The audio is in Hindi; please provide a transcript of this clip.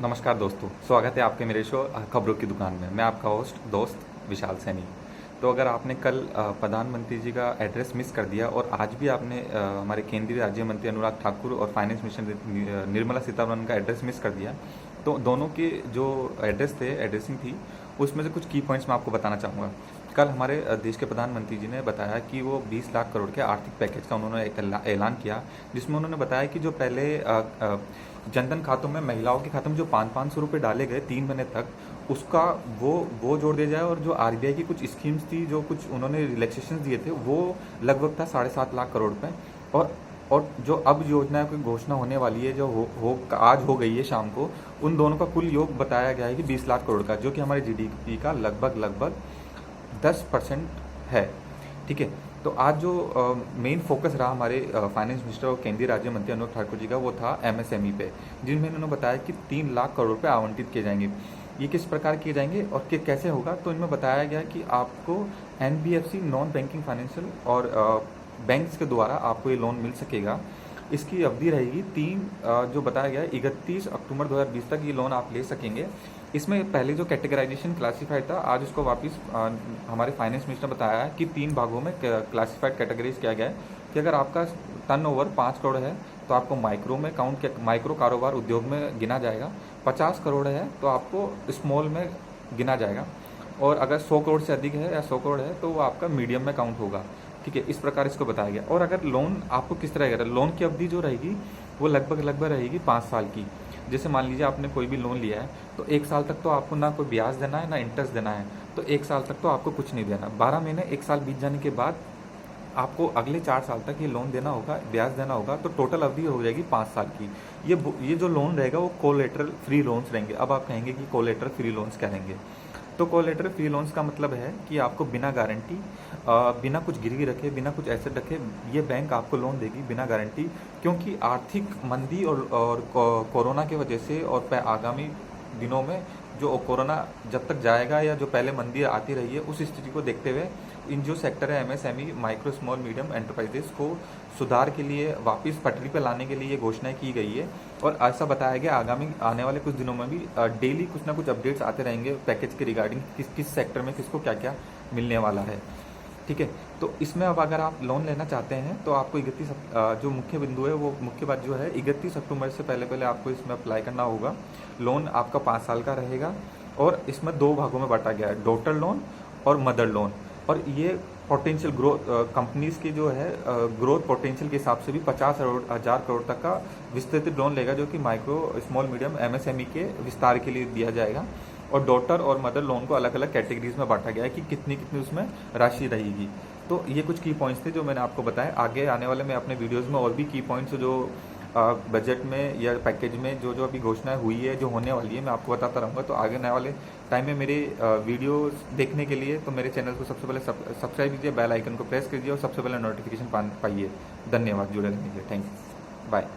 नमस्कार दोस्तों, स्वागत है आपके मेरे शो खबरों की दुकान में। मैं आपका होस्ट दोस्त विशाल सैनी। तो अगर आपने कल प्रधानमंत्री जी का एड्रेस मिस कर दिया और आज भी आपने हमारे केंद्रीय राज्य मंत्री अनुराग ठाकुर और फाइनेंस मिनिस्टर निर्मला सीतारमण का एड्रेस मिस कर दिया, तो दोनों के जो एड्रेसिंग थी, उसमें से कुछ की पॉइंट्स मैं आपको बताना चाहूँगा। कल हमारे देश के प्रधानमंत्री जी ने बताया कि वो 20 लाख करोड़ के आर्थिक पैकेज का उन्होंने ऐलान किया, जिसमें उन्होंने बताया कि जो पहले जनधन खातों में महिलाओं के खाते में जो 500 रुपये डाले गए 3 महीने तक, उसका वो जोड़ दिया जाए। और जो आरबीआई की कुछ स्कीम्स थी, जो कुछ उन्होंने रिलैक्सेशन दिए थे, वो लगभग था 7.5 लाख करोड़ रुपये। और जो अब योजना की घोषणा होने वाली है, जो आज हो गई है शाम को, उन दोनों का कुल योग बताया गया है कि 20 लाख करोड़ का, जो कि हमारे जीडीपी का लगभग 10% है। ठीक है। तो आज जो मेन फोकस रहा हमारे फाइनेंस मिनिस्टर और केंद्रीय राज्य मंत्री अनुराग ठाकुर जी का, वो था एमएसएमई पे, जिनमें उन्होंने बताया कि 3 लाख करोड़ रुपये आवंटित किए जाएंगे। ये किस प्रकार किए जाएंगे और कैसे होगा, तो इनमें बताया गया कि आपको एनबीएफसी नॉन बैंकिंग फाइनेंशियल और बैंक्स के द्वारा आपको ये लोन मिल सकेगा। इसकी अवधि रहेगी जो बताया गया है 31 अक्टूबर 2020 तक ये लोन आप ले सकेंगे। इसमें पहले जो कैटेगराइजेशन क्लासिफाइड था, आज उसको वापस हमारे फाइनेंस मिनिस्टर ने बताया है कि 3 भागों में क्लासिफाइड कैटेगरीज किया गया है कि अगर आपका टर्नओवर 5 करोड़ है तो आपको माइक्रो कारोबार उद्योग में गिना जाएगा। 50 करोड़ है तो आपको स्मॉल में गिना जाएगा, और अगर 100 करोड़ से अधिक है या 100 करोड़ है तो वो आपका मीडियम में काउंट होगा। ठीक है, इस प्रकार इसको बताया गया। और अगर लोन आपको किस तरह का लोन की अवधि जो रहेगी, वो लगभग रहेगी 5 साल की। जैसे मान लीजिए आपने कोई भी लोन लिया है, तो 1 साल तक तो आपको ना कोई ब्याज देना है ना इंटरेस्ट देना है, तो 1 साल तक तो आपको कुछ नहीं देना। 12 महीने 1 साल बीत जाने के बाद आपको अगले 4 साल तक ये लोन देना होगा, ब्याज देना होगा, तो टोटल अवधि हो जाएगी 5 साल की। ये जो लोन रहेगा वो कोलेटरल फ्री लोन्स रहेंगे। अब आप कहेंगे कि कोलेटरल फ्री लोन्स क्या रहेंगे, तो कोलेटरल फ्री लोन्स का मतलब है कि आपको बिना गारंटी, बिना कुछ गिरवी रखे, बिना कुछ एसेट रखे, ये बैंक आपको लोन देगी बिना गारंटी। क्योंकि आर्थिक मंदी और कोरोना की वजह से और आगामी दिनों में जो कोरोना जब तक जाएगा या जो पहले मंदी आती रही है, उस स्थिति को देखते हुए इन जो सेक्टर है MSME, micro small medium enterprises को सुधार के लिए वापस पटरी पर लाने के लिए ये घोषणा की गई है। और ऐसा बताया गया आगामी आने वाले कुछ दिनों में भी डेली कुछ ना कुछ अपडेट्स आते रहेंगे पैकेज के रिगार्डिंग, किस सेक्टर में किसको क्या क्या मिलने वाला है। ठीक है। तो इसमें अब अगर आप लोन लेना चाहते हैं तो आपको 31 जो मुख्य बिंदु है, वो मुख्य बात जो है 31 अक्टूबर से पहले आपको इसमें अप्लाई करना होगा। लोन आपका 5 साल का रहेगा और इसमें 2 भागों में बांटा गया है, डॉटर लोन और मदर लोन। और ये पोटेंशियल ग्रोथ कंपनीज की जो है ग्रोथ पोटेंशियल के हिसाब से भी 50,000 करोड़ तक का विस्तृत लोन लेगा, जो कि माइक्रो स्मॉल मीडियम एमएसएमई के विस्तार के लिए दिया जाएगा। और डॉटर और मदर लोन को अलग अलग कैटेगरीज में बांटा गया है कि कितनी कितनी उसमें राशि रहेगी। तो ये कुछ की पॉइंट्स थे जो मैंने आपको बताया। आगे आने वाले मैं अपने वीडियोस में और भी की पॉइंट्स जो बजट में या पैकेज में जो जो अभी घोषणा हुई है, जो होने वाली है, मैं आपको बताता रहूँगा। तो आगे आने वाले टाइम में मेरे वीडियोस देखने के लिए तो मेरे चैनल को सबसे पहले सब्सक्राइब कीजिए, बेल आइकन को प्रेस कीजिए और सबसे पहले नोटिफिकेशन पाइए। धन्यवाद जुड़े रहने के लिए। Thank you, bye.